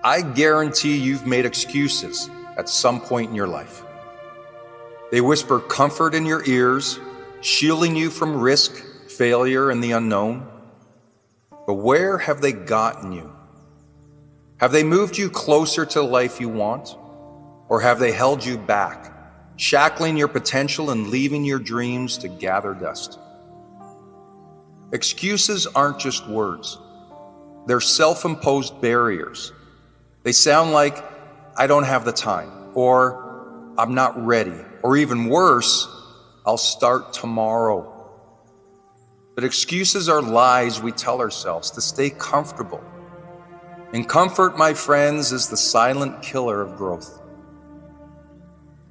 I guarantee you've made excuses at some point in your life. They whisper comfort in your ears, shielding you from risk, failure, and the unknown. But where have they gotten you? Have they moved you closer to the life you want? Or have they held you back, shackling your potential and leaving your dreams to gather dust? Excuses aren't just words. They're self-imposed barriers. They sound like, I don't have the time, or I'm not ready, or even worse, I'll start tomorrow. But excuses are lies we tell ourselves to stay comfortable. And comfort, my friends, is the silent killer of growth.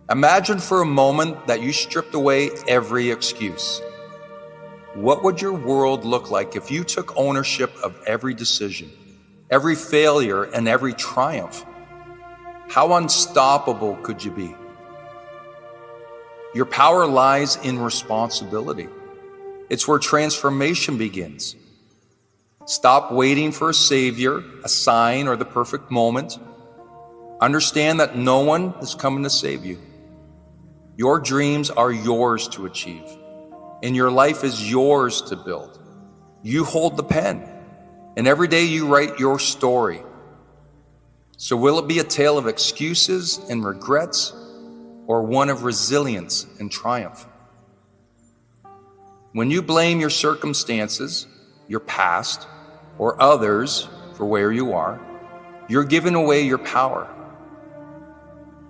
Imagine for a moment that you stripped away every excuse. What would your world look like if you took ownership of every decision, every failure, and every triumph? How unstoppable could you be? Your power lies in responsibility. It's where transformation begins. Stop waiting for a savior, a sign, or the perfect moment. Understand that no one is coming to save you. Your dreams are yours to achieve, and your life is yours to build. You hold the pen, and every day you write your story. So will it be a tale of excuses and regrets, or one of resilience and triumph? When you blame your circumstances, your past, or others for where you are, you're giving away your power.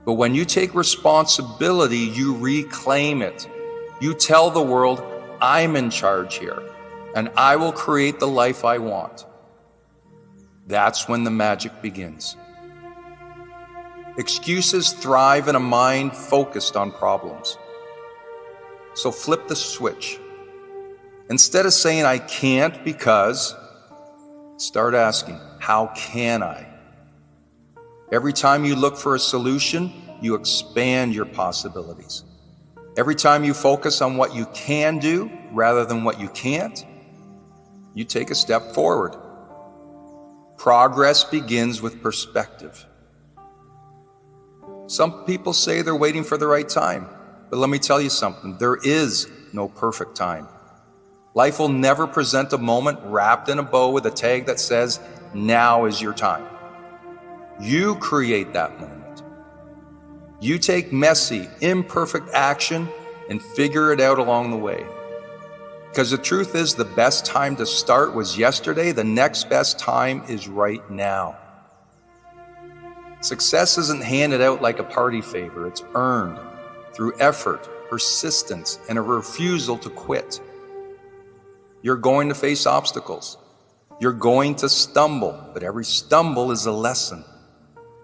But when you take responsibility, you reclaim it. You tell the world, I'm in charge here, and I will create the life I want. That's when the magic begins. Excuses thrive in a mind focused on problems. So flip the switch. Instead of saying, I can't because, start asking, how can I? Every time you look for a solution, you expand your possibilities. Every time you focus on what you can do rather than what you can't, you take a step forward. Progress begins with perspective. Some people say they're waiting for the right time, but let me tell you something, there is no perfect time. Life will never present a moment wrapped in a bow with a tag that says, now is your time. You create that moment. You take messy, imperfect action and figure it out along the way. Because the truth is, the best time to start was yesterday. The next best time is right now. Success isn't handed out like a party favor. It's earned through effort, persistence, and a refusal to quit. You're going to face obstacles. You're going to stumble, but every stumble is a lesson.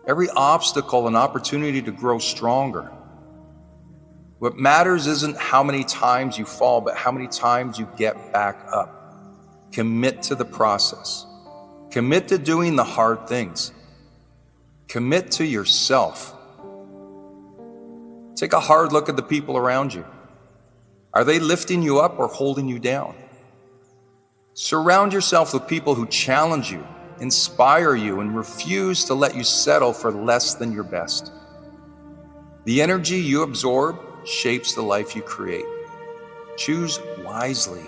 Every obstacle an opportunity to grow stronger. What matters isn't how many times you fall, but how many times you get back up. Commit to the process. Commit to doing the hard things. Commit to yourself. Take a hard look at the people around you. Are they lifting you up or holding you down? Surround yourself with people who challenge you, inspire you, and refuse to let you settle for less than your best. The energy you absorb shapes the life you create. Choose wisely.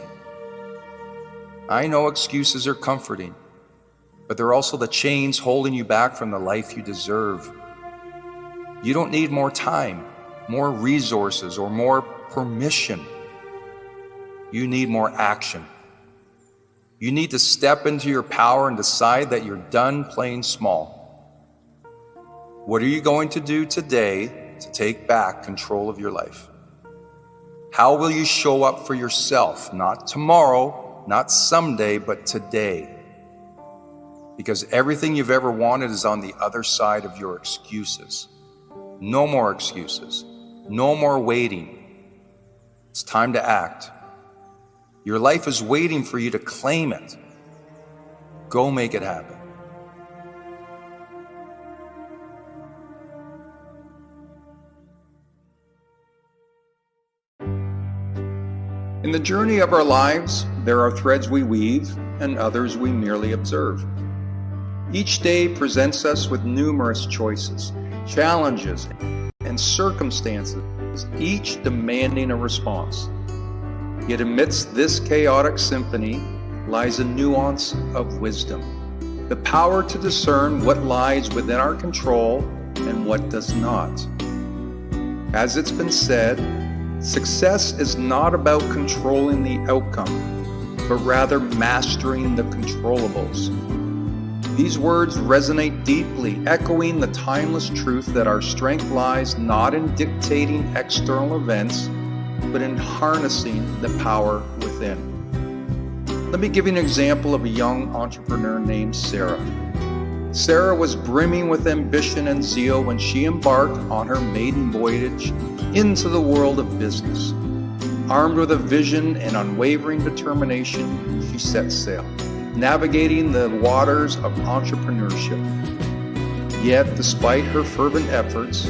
I know excuses are comforting, but they're also the chains holding you back from the life you deserve. You don't need more time, more resources, or more permission. You need more action. You need to step into your power and decide that you're done playing small. What are you going to do today to take back control of your life? How will you show up for yourself? Not tomorrow, not someday, but today. Because everything you've ever wanted is on the other side of your excuses. No more excuses. No more waiting. It's time to act. Your life is waiting for you to claim it. Go make it happen. In the journey of our lives, there are threads we weave and others we merely observe. Each day presents us with numerous choices, challenges, and circumstances, each demanding a response. Yet amidst this chaotic symphony lies a nuance of wisdom, the power to discern what lies within our control and what does not. As it's been said, success is not about controlling the outcome, but rather mastering the controllables. These words resonate deeply, echoing the timeless truth that our strength lies not in dictating external events, but in harnessing the power within. Let me give you an example of a young entrepreneur named Sarah. Sarah was brimming with ambition and zeal when she embarked on her maiden voyage into the world of business. Armed with a vision and unwavering determination, she set sail, navigating the waters of entrepreneurship. Yet, despite her fervent efforts,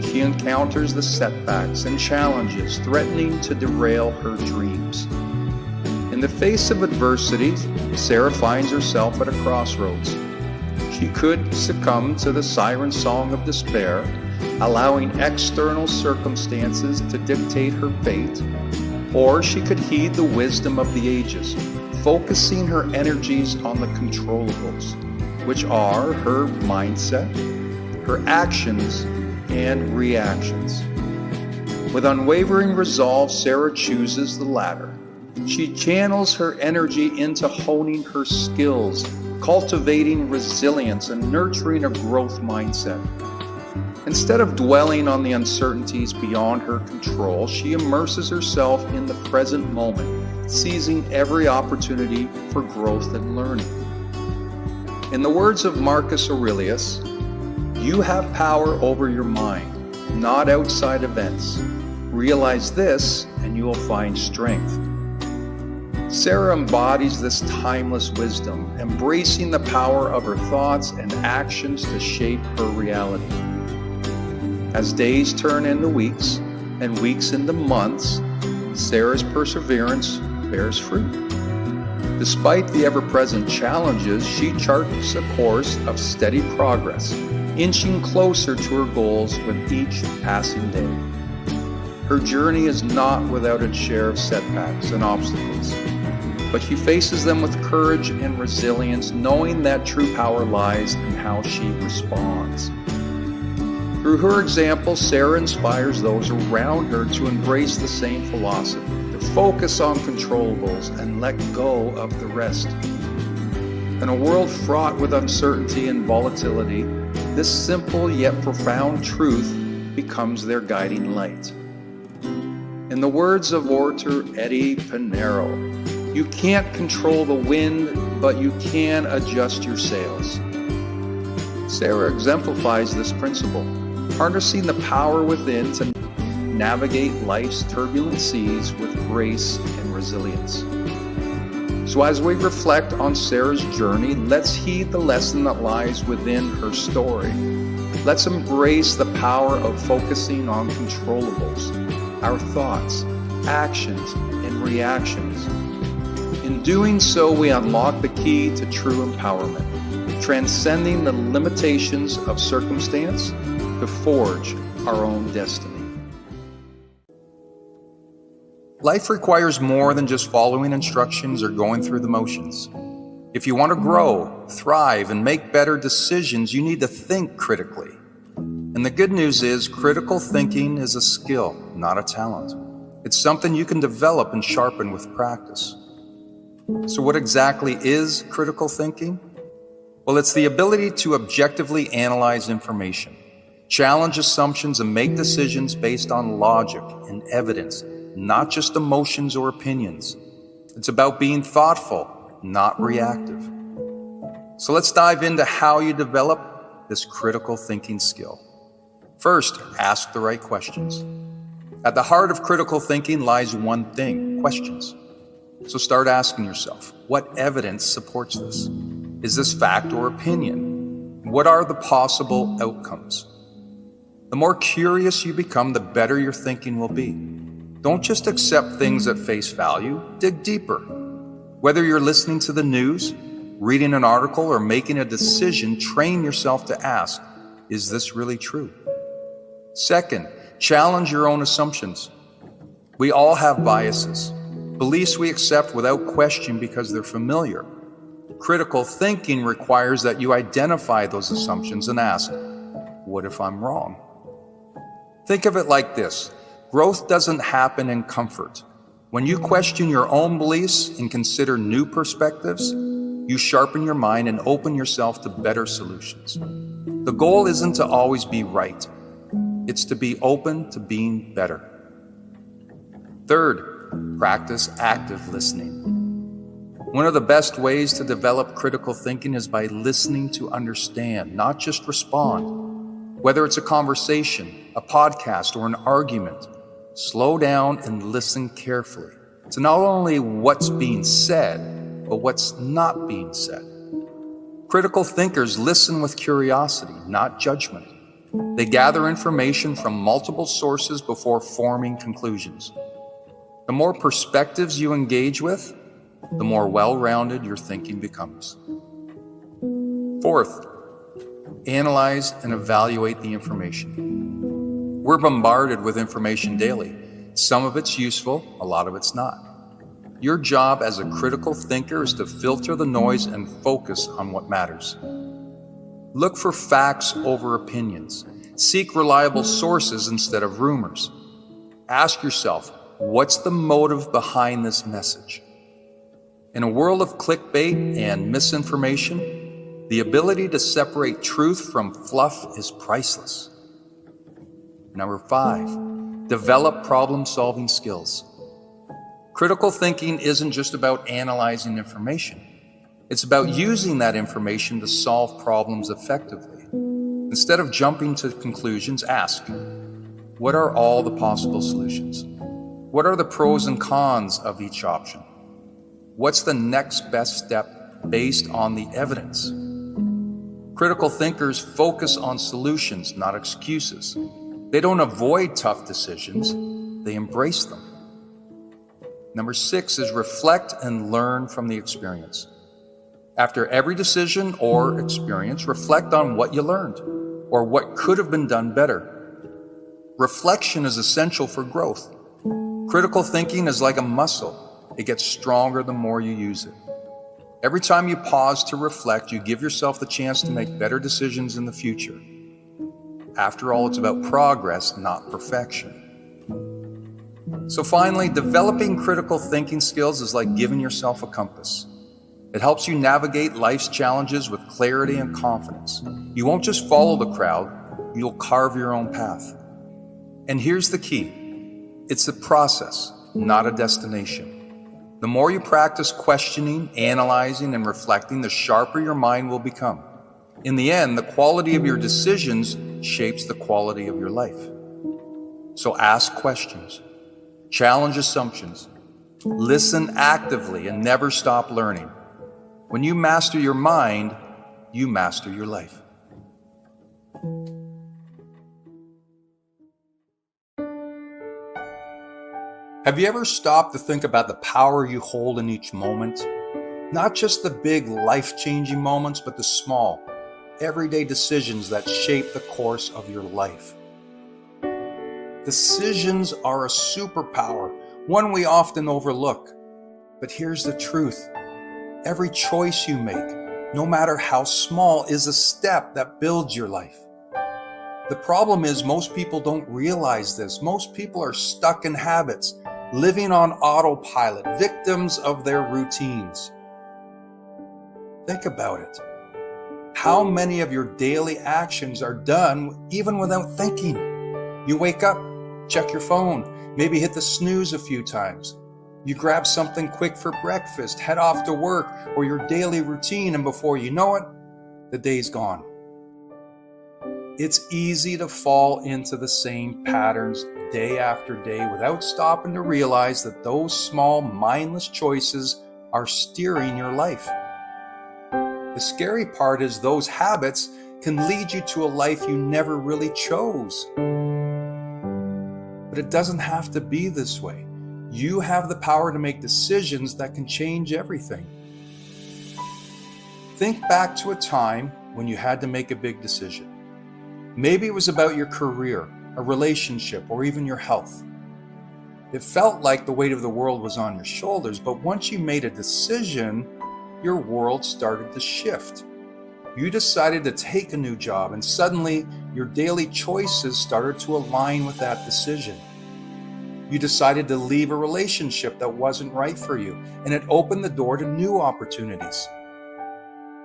she encounters the setbacks and challenges threatening to derail her dreams. In the face of adversity, Sarah finds herself at a crossroads. She could succumb to the siren song of despair, allowing external circumstances to dictate her fate, or she could heed the wisdom of the ages, focusing her energies on the controllables, which are her mindset, her actions, and reactions. With unwavering resolve, Sarah chooses the latter. She channels her energy into honing her skills, cultivating resilience, and nurturing a growth mindset. Instead of dwelling on the uncertainties beyond her control, she immerses herself in the present moment, seizing every opportunity for growth and learning. In the words of Marcus Aurelius, "You have power over your mind, not outside events. Realize this, and you will find strength." Sarah embodies this timeless wisdom, embracing the power of her thoughts and actions to shape her reality. As days turn into weeks and weeks into months, Sarah's perseverance bears fruit. Despite the ever-present challenges, she charts a course of steady progress, inching closer to her goals with each passing day. Her journey is not without its share of setbacks and obstacles, but she faces them with courage and resilience, knowing that true power lies in how she responds. Through her example, Sarah inspires those around her to embrace the same philosophy, to focus on controllables and let go of the rest. In a world fraught with uncertainty and volatility, this simple yet profound truth becomes their guiding light. In the words of orator Eddie Pinero, "You can't control the wind, but you can adjust your sails." Sarah exemplifies this principle, harnessing the power within to navigate life's turbulent seas with grace and resilience. So as we reflect on Sarah's journey, let's heed the lesson that lies within her story. Let's embrace the power of focusing on controllables, our thoughts, actions, and reactions. In doing so, we unlock the key to true empowerment, transcending the limitations of circumstance to forge our own destiny. Life requires more than just following instructions or going through the motions. If you want to grow, thrive, and make better decisions, you need to think critically. And the good news is, critical thinking is a skill, not a talent. It's something you can develop and sharpen with practice. So what exactly is critical thinking? Well, it's the ability to objectively analyze information, challenge assumptions, and make decisions based on logic and evidence, not just emotions or opinions. It's about being thoughtful, not reactive. So let's dive into how you develop this critical thinking skill. First, ask the right questions. At the heart of critical thinking lies one thing: questions. So start asking yourself, what evidence supports this? Is this fact or opinion? What are the possible outcomes? The more curious you become, the better your thinking will be. Don't just accept things at face value, dig deeper. Whether you're listening to the news, reading an article, or making a decision, train yourself to ask, is this really true? Second, challenge your own assumptions. We all have biases, beliefs we accept without question because they're familiar. Critical thinking requires that you identify those assumptions and ask, what if I'm wrong? Think of it like this. Growth doesn't happen in comfort. When you question your own beliefs and consider new perspectives, you sharpen your mind and open yourself to better solutions. The goal isn't to always be right. It's to be open to being better. Third, practice active listening. One of the best ways to develop critical thinking is by listening to understand, not just respond. Whether it's a conversation, a podcast, or an argument, slow down and listen carefully to not only what's being said, but what's not being said. Critical thinkers listen with curiosity, not judgment. They gather information from multiple sources before forming conclusions. The more perspectives you engage with, the more well-rounded your thinking becomes. Fourth, analyze and evaluate the information. We're bombarded with information daily. Some of it's useful, a lot of it's not. Your job as a critical thinker is to filter the noise and focus on what matters. Look for facts over opinions. Seek reliable sources instead of rumors. Ask yourself, what's the motive behind this message? In a world of clickbait and misinformation, the ability to separate truth from fluff is priceless. Number 5, develop problem-solving skills. Critical thinking isn't just about analyzing information. It's about using that information to solve problems effectively. Instead of jumping to conclusions, ask, what are all the possible solutions? What are the pros and cons of each option? What's the next best step based on the evidence? Critical thinkers focus on solutions, not excuses. They don't avoid tough decisions, they embrace them. Number 6 is reflect and learn from the experience. After every decision or experience, reflect on what you learned or what could have been done better. Reflection is essential for growth. Critical thinking is like a muscle. It gets stronger the more you use it. Every time you pause to reflect, you give yourself the chance to make better decisions in the future. After all, it's about progress, not perfection. So finally, developing critical thinking skills is like giving yourself a compass. It helps you navigate life's challenges with clarity and confidence. You won't just follow the crowd, you'll carve your own path. And here's the key. It's a process, not a destination. The more you practice questioning, analyzing, and reflecting, the sharper your mind will become. In the end, the quality of your decisions shapes the quality of your life. So ask questions, challenge assumptions, listen actively, and never stop learning. When you master your mind, you master your life. Have you ever stopped to think about the power you hold in each moment? Not just the big life-changing moments, but the small, everyday decisions that shape the course of your life. Decisions are a superpower, one we often overlook. But here's the truth. Every choice you make, no matter how small, is a step that builds your life. The problem is most people don't realize this. Most people are stuck in habits, living on autopilot, victims of their routines. Think about it. How many of your daily actions are done even without thinking? You wake up, check your phone, maybe hit the snooze a few times. You grab something quick for breakfast, head off to work or your daily routine, and before you know it, the day's gone. It's easy to fall into the same patterns day after day without stopping to realize that those small, mindless choices are steering your life. The scary part is those habits can lead you to a life you never really chose. But it doesn't have to be this way. You have the power to make decisions that can change everything. Think back to a time when you had to make a big decision. Maybe it was about your career, a relationship, or even your health. It felt like the weight of the world was on your shoulders, but once you made a decision, your world started to shift. You decided to take a new job, and suddenly your daily choices started to align with that decision. You decided to leave a relationship that wasn't right for you, and it opened the door to new opportunities.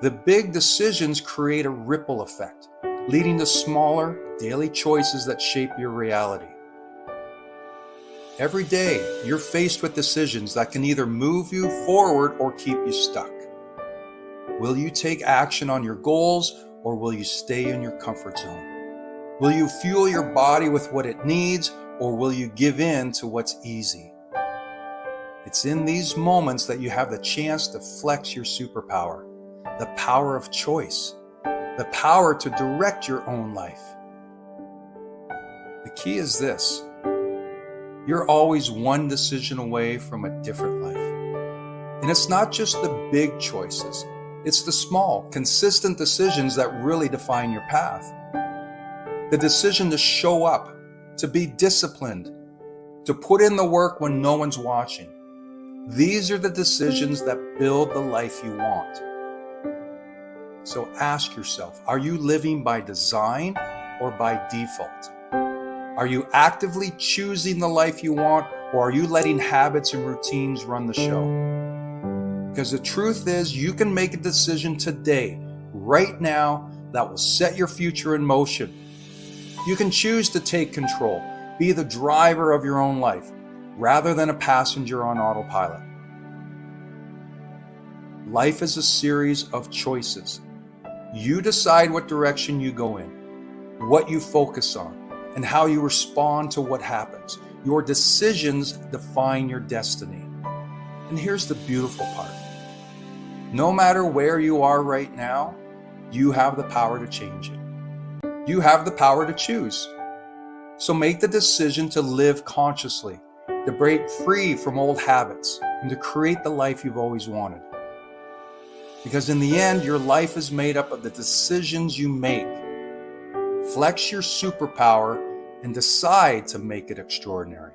The big decisions create a ripple effect, leading to smaller daily choices that shape your reality. Every day, you're faced with decisions that can either move you forward or keep you stuck. Will you take action on your goals, or will you stay in your comfort zone? Will you fuel your body with what it needs, or will you give in to what's easy? It's in these moments that you have the chance to flex your superpower, the power of choice, the power to direct your own life. The key is this: you're always one decision away from a different life. And it's not just the big choices, it's the small, consistent decisions that really define your path. The decision to show up, to be disciplined, to put in the work when no one's watching. These are the decisions that build the life you want. So ask yourself, are you living by design or by default? Are you actively choosing the life you want, or are you letting habits and routines run the show? Because the truth is, you can make a decision today, right now, that will set your future in motion. You can choose to take control, be the driver of your own life, rather than a passenger on autopilot. Life is a series of choices. You decide what direction you go in, what you focus on, and how you respond to what happens. Your decisions define your destiny. And here's the beautiful part. No matter where you are right now, you have the power to change it. You have the power to choose. So make the decision to live consciously, to break free from old habits, and to create the life you've always wanted. Because in the end, your life is made up of the decisions you make. Flex your superpower and decide to make it extraordinary.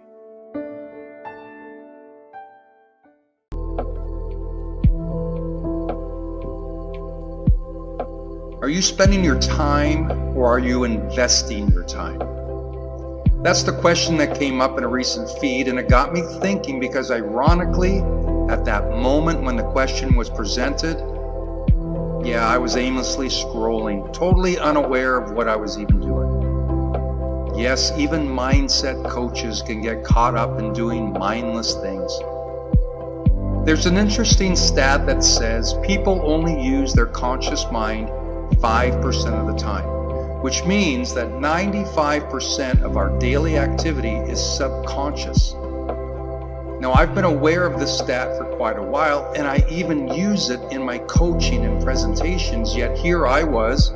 Are you spending your time, or are you investing your time? That's the question that came up in a recent feed, and it got me thinking, because ironically, at that moment when the question was presented, I was aimlessly scrolling, totally unaware of what I was even doing. Yes, even mindset coaches can get caught up in doing mindless things. There's an interesting stat that says people only use their conscious mind 5% of the time, which means that 95% of our daily activity is subconscious. Now, I've been aware of this stat for quite a while, and I even use it in my coaching and presentations, yet here I was,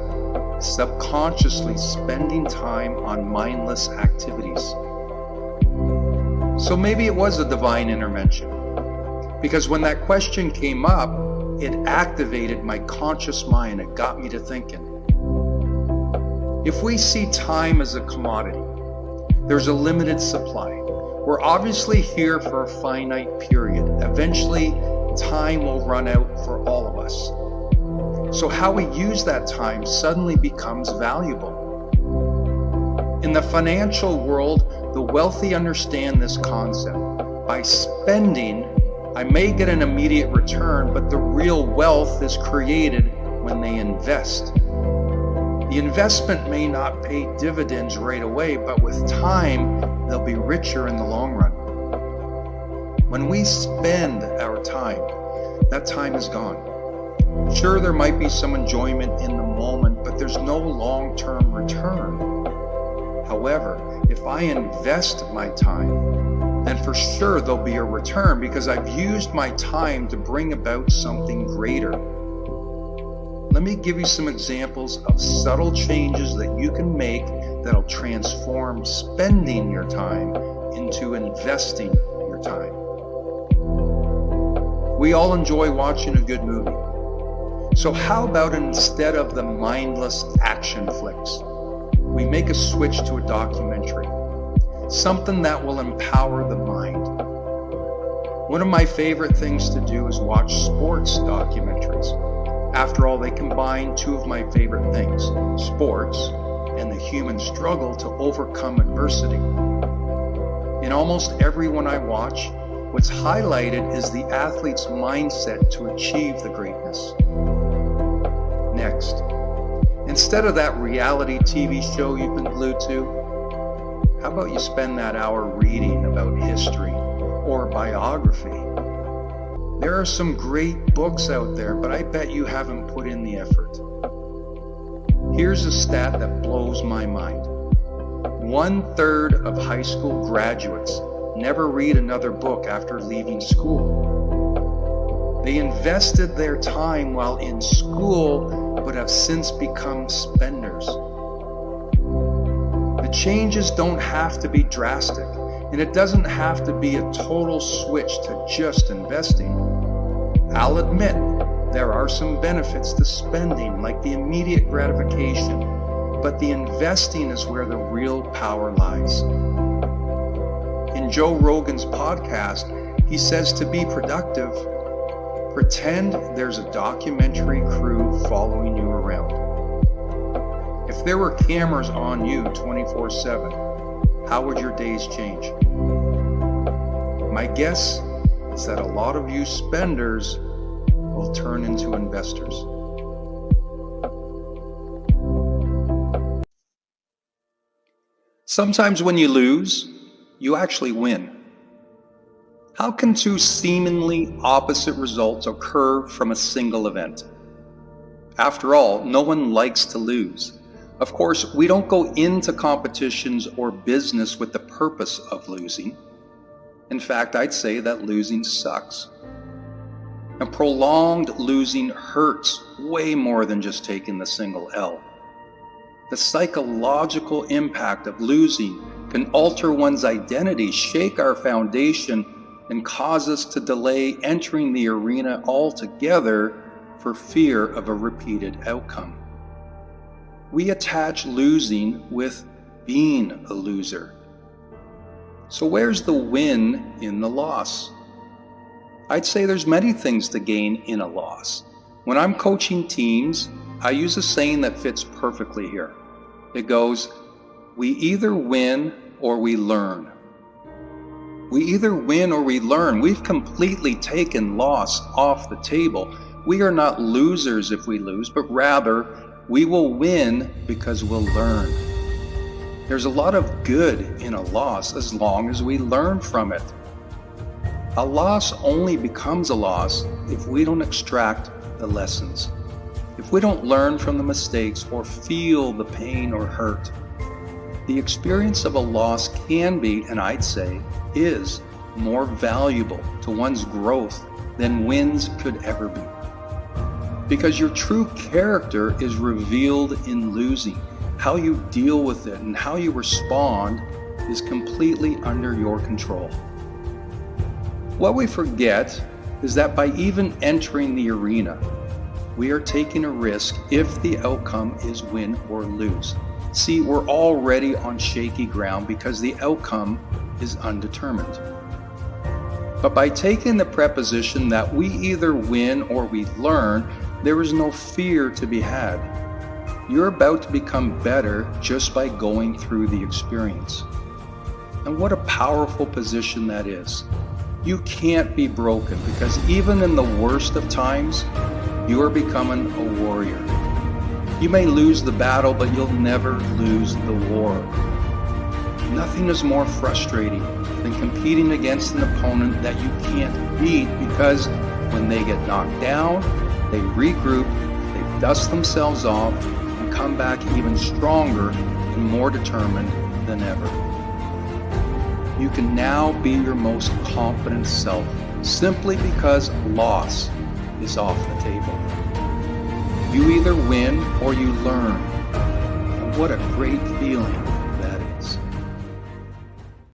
subconsciously spending time on mindless activities. So maybe it was a divine intervention, because when that question came up, it activated my conscious mind. It got me to thinking. If we see time as a commodity, there's a limited supply. We're obviously here for a finite period. Eventually, time will run out for all of us. So how we use that time suddenly becomes valuable. In the financial world, the wealthy understand this concept. By spending, I may get an immediate return, but the real wealth is created when they invest. The investment may not pay dividends right away, but with time, they'll be richer in the long run. When we spend our time, that time is gone. Sure, there might be some enjoyment in the moment, but there's no long-term return. However, if I invest my time, then for sure there'll be a return, because I've used my time to bring about something greater. Let me give you some examples of subtle changes that you can make that'll transform spending your time into investing your time. We all enjoy watching a good movie. So how about instead of the mindless action flicks, we make a switch to a documentary, something that will empower the mind. One of my favorite things to do is watch sports documentaries. After all, they combine two of my favorite things, sports and the human struggle to overcome adversity. In almost every one I watch, what's highlighted is the athlete's mindset to achieve the greatness. Next, instead of that reality TV show you've been glued to, how about you spend that hour reading about history or biography? There are some great books out there, but I bet you haven't put in the effort. Here's a stat that blows my mind. 1/3 of high school graduates never read another book after leaving school. They invested their time while in school, but have since become spenders. The changes don't have to be drastic, and it doesn't have to be a total switch to just investing. I'll admit, there are some benefits to spending, like the immediate gratification, but the investing is where the real power lies. In Joe Rogan's podcast, he says to be productive, pretend there's a documentary crew following you around. If there were cameras on you 24/7, how would your days change? My guess is that a lot of you spenders will turn into investors. Sometimes when you lose, you actually win. How can two seemingly opposite results occur from a single event? After all, no one likes to lose. Of course, we don't go into competitions or business with the purpose of losing. In fact, I'd say that losing sucks. And prolonged losing hurts way more than just taking the single L. The psychological impact of losing can alter one's identity, shake our foundation, and cause us to delay entering the arena altogether for fear of a repeated outcome. We attach losing with being a loser. So where's the win in the loss? I'd say there's many things to gain in a loss. When I'm coaching teams, I use a saying that fits perfectly here. It goes, we either win or we learn. We either win or we learn. We've completely taken loss off the table. We are not losers if we lose, but rather we will win because we'll learn. There's a lot of good in a loss as long as we learn from it. A loss only becomes a loss if we don't extract the lessons, if we don't learn from the mistakes or feel the pain or hurt. The experience of a loss can be, and I'd say is, more valuable to one's growth than wins could ever be. Because your true character is revealed in losing. How you deal with it and how you respond is completely under your control. What we forget is that by even entering the arena, we are taking a risk if the outcome is win or lose. See, we're already on shaky ground because the outcome is undetermined. But by taking the preposition that we either win or we learn, there is no fear to be had. You're about to become better just by going through the experience. And what a powerful position that is. You can't be broken because even in the worst of times, you are becoming a warrior. You may lose the battle, but you'll never lose the war. Nothing is more frustrating than competing against an opponent that you can't beat because when they get knocked down, they regroup, they dust themselves off, and come back even stronger and more determined than ever. You can now be your most confident self simply because loss is off the table. You either win or you learn. And what a great feeling